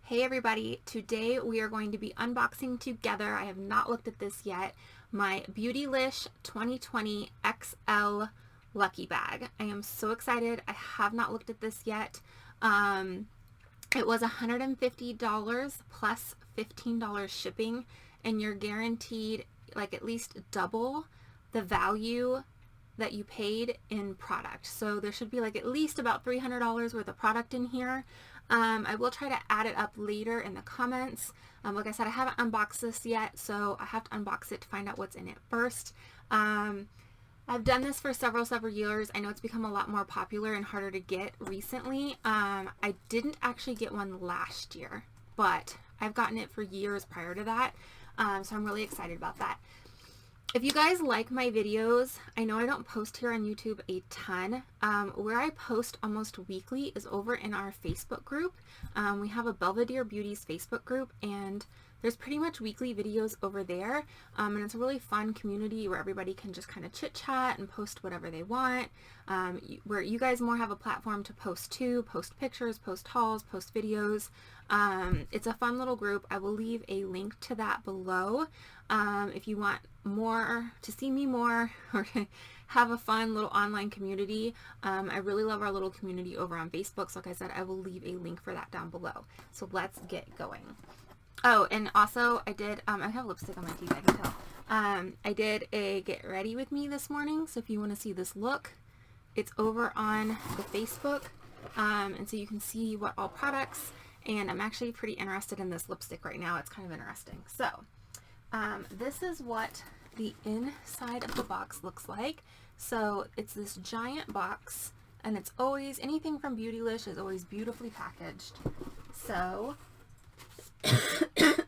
Hey everybody, today we are going to be unboxing together, I have not looked at this yet, my Beautylish 2020 XL Lucky Bag. I am so excited. I have not looked at this yet. It was $150 plus $15 shipping, and you're guaranteed like at least double the value that you paid in product. So there should be like at least about $300 worth of product in here. I will try to add it up later in the comments. Like I said, I haven't unboxed this yet, so I have to unbox it to find out what's in it first. I've done this for several years. I know it's become a lot more popular and harder to get recently. I didn't actually get one last year, but I've gotten it for years prior to that. So I'm really excited about that. If you guys like my videos, I know I don't post here on YouTube a ton. Where I post almost weekly is over in our Facebook group. We have a Belvedere Beauties Facebook group, and there's pretty much weekly videos over there. And it's a really fun community where everybody can just kind of chit chat and post whatever they want. Where you guys more have a platform to post to, post pictures, post hauls, post videos. It's a fun little group. I will leave a link to that below. If you want more, to see me more, or to have a fun little online community. I really love our little community over on Facebook. So like I said, I will leave a link for that down below. So let's get going. Oh, and also I did, I have lipstick on my teeth, I can tell. I did a get ready with me this morning. So if you want to see this look, it's over on the Facebook. And so you can see what all products, and I'm actually pretty interested in this lipstick right now. It's kind of interesting. So this is what the inside of the box looks like. So it's this giant box, and it's always, anything from Beautylish is always beautifully packaged. So it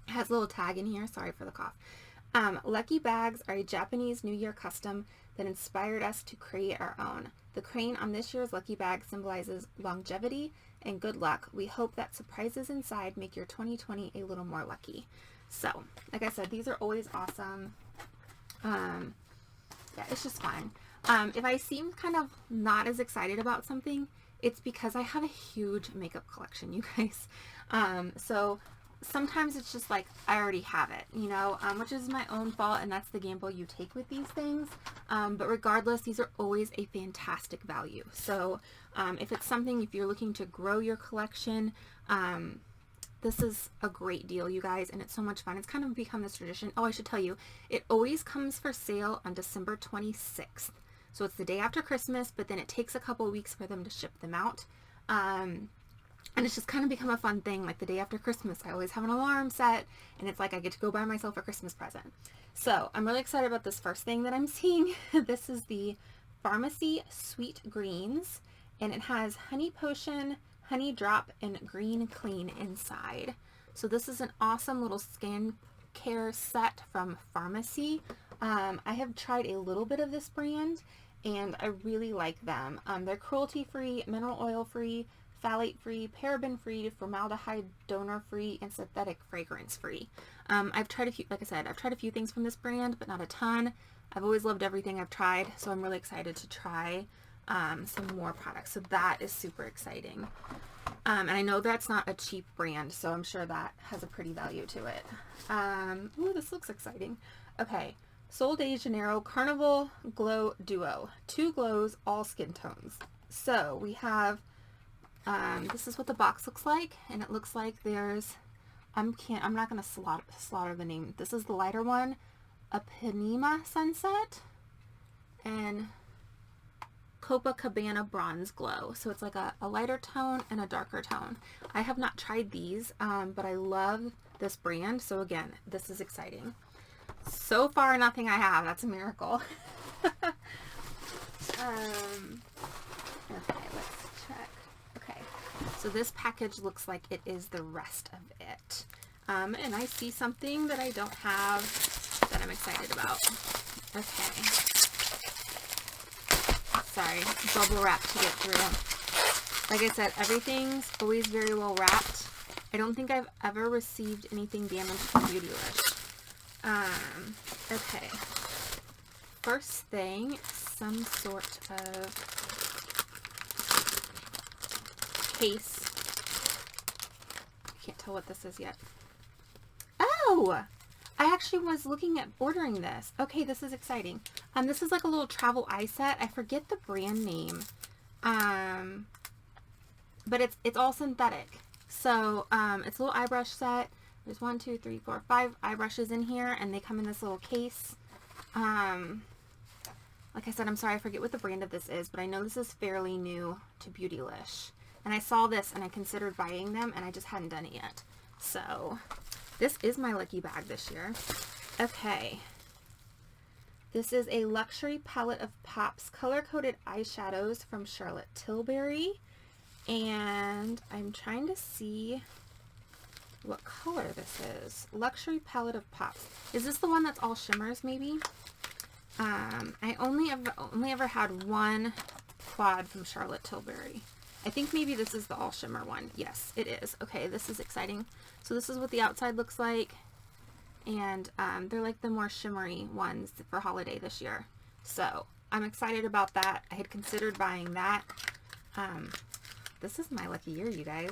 has a little tag in here, sorry for the cough. Lucky bags are a Japanese New Year custom that inspired us to create our own. The crane on this year's Lucky Bag symbolizes longevity and good luck. We hope that surprises inside make your 2020 a little more lucky. So, like I said, these are always awesome. Yeah, it's just fun. If I seem kind of not as excited about something, it's because I have a huge makeup collection, you guys. So sometimes it's just like, I already have it, you know, which is my own fault, and that's the gamble you take with these things. But regardless, these are always a fantastic value. So if it's something, if you're looking to grow your collection, this is a great deal, you guys, and it's so much fun. It's kind of become this tradition. Oh, I should tell you, it always comes for sale on December 26th. So it's the day after Christmas, but then it takes a couple weeks for them to ship them out. And it's just kind of become a fun thing. Like the day after Christmas, I always have an alarm set, and it's like I get to go buy myself a Christmas present. So I'm really excited about this first thing that I'm seeing. This is the Farmacy Sweet Greens, and it has Honey Potion, Honey Drop, and Green Clean inside. So this is an awesome little skincare set from Farmacy. I have tried a little bit of this brand, and I really like them. They're cruelty-free, mineral oil-free, phthalate-free, paraben-free, formaldehyde donor-free, and synthetic fragrance-free. I've tried a few, like I said, I've tried a few things from this brand, but not a ton. I've always loved everything I've tried, so I'm really excited to try some more products. So that is super exciting. And I know that's not a cheap brand, so I'm sure that has a pretty value to it. Ooh, this looks exciting. Okay. Sol de Janeiro Carnival Glow Duo. 2 glows, all skin tones. So we have, this is what the box looks like, and it looks like there's, I'm not going to slaughter the name. This is the lighter one, Ipanema Sunset, and Copacabana Bronze Glow. So it's like a lighter tone and a darker tone. I have not tried these, but I love this brand. So again, this is exciting. So far, nothing I have. That's a miracle. Okay, let's check. Okay, so this package looks like it is the rest of it. And I see something that I don't have that I'm excited about. Okay. Sorry, bubble wrap to get through. Like I said, everything's always very well wrapped. I don't think I've ever received anything damaged from Beautylish. Okay. First thing, some sort of case can't tell what this is yet. Oh! I actually was looking at ordering this. Okay, this is exciting. This is like a little travel eye set. I forget the brand name. But it's all synthetic. So, it's a little eye brush set. There's 1, 2, 3, 4, 5 eye brushes in here, and they come in this little case. Like I said, I'm sorry, I forget what the brand of this is, but I know this is fairly new to Beautylish. And I saw this and I considered buying them, and I just hadn't done it yet. So, this is my lucky bag this year. Okay. This is a luxury palette of Pops color-coded eyeshadows from Charlotte Tilbury. And I'm trying to see what color this is. Luxury palette of Pops. Is this the one that's all shimmers, maybe? I only ever had one quad from Charlotte Tilbury. I think maybe this is the all shimmer one. Yes, it is. Okay, this is exciting. So this is what the outside looks like. And they're like the more shimmery ones for holiday this year. So I'm excited about that. I had considered buying that. This is my lucky year, you guys.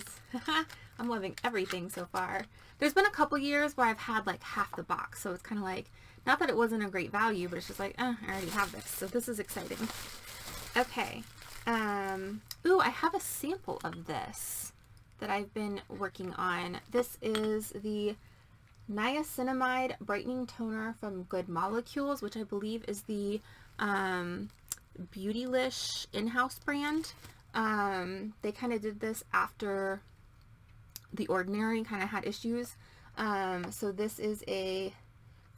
I'm loving everything so far. There's been a couple years where I've had like half the box. So it's kind of like, not that it wasn't a great value, but it's just like, I already have this. So this is exciting. Okay. Ooh, I have a sample of this that I've been working on. This is the Niacinamide Brightening Toner from Good Molecules, which I believe is the Beautylish in-house brand. They kind of did this after The Ordinary kind of had issues. So this is a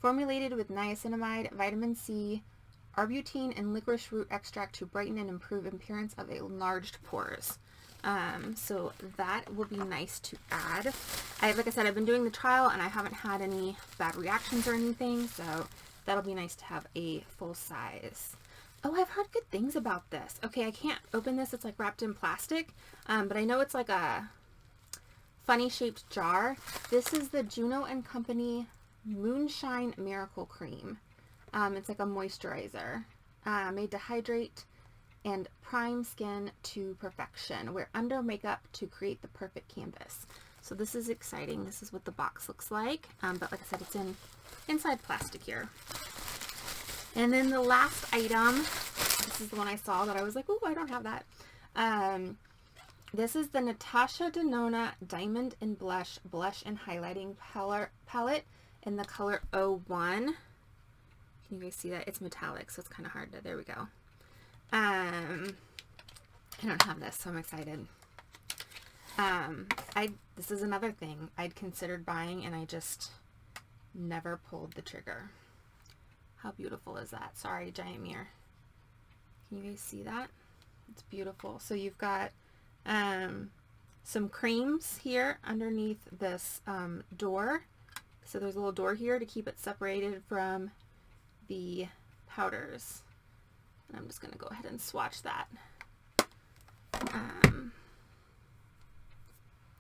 formulated with niacinamide, vitamin C, arbutin, and licorice root extract to brighten and improve appearance of enlarged pores. So that will be nice to add. Like I said, I've been doing the trial and I haven't had any bad reactions or anything, so that'll be nice to have a full size. Oh, I've heard good things about this. Okay, I can't open this. It's like wrapped in plastic, but I know it's like a funny shaped jar. This is the Juno and Company Moonshine Miracle Cream. It's like a moisturizer made to hydrate and prime skin to perfection. Wear under makeup to create the perfect canvas. So this is exciting. This is what the box looks like. But like I said, it's inside plastic here. And then the last item, this is the one I saw that I was like, oh, I don't have that. This is the Natasha Denona Diamond and Blush and Highlighting Palette in the color 01. Can you guys see that? It's metallic, so it's kind of hard to, there we go. I don't have this, so I'm excited. This is another thing I'd considered buying and I just never pulled the trigger. How beautiful is that? Sorry, giant mirror. Can you guys see that? It's beautiful. So you've got some creams here underneath this door. So there's a little door here to keep it separated from the powders. And I'm just going to go ahead and swatch that.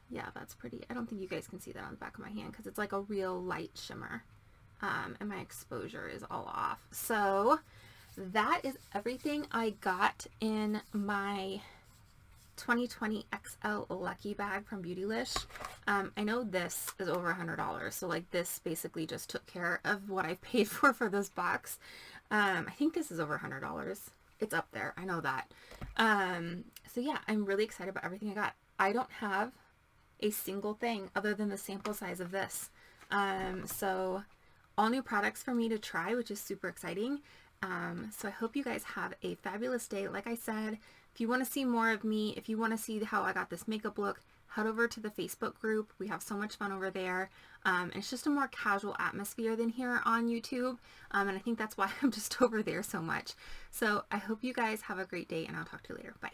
Yeah, that's pretty. I don't think you guys can see that on the back of my hand because it's like a real light shimmer. And my exposure is all off. So that is everything I got in my 2020 XL Lucky Bag from Beautylish. I know this is over $100, so like this basically just took care of what I paid for this box. I think this is over $100. It's up there. I know that. So yeah, I'm really excited about everything I got. I don't have a single thing other than the sample size of this. So all new products for me to try, which is super exciting. So I hope you guys have a fabulous day. Like I said, if you want to see more of me, if you want to see how I got this makeup look, head over to the Facebook group. We have so much fun over there. And it's just a more casual atmosphere than here on YouTube. And I think that's why I'm just over there so much. So I hope you guys have a great day and I'll talk to you later. Bye.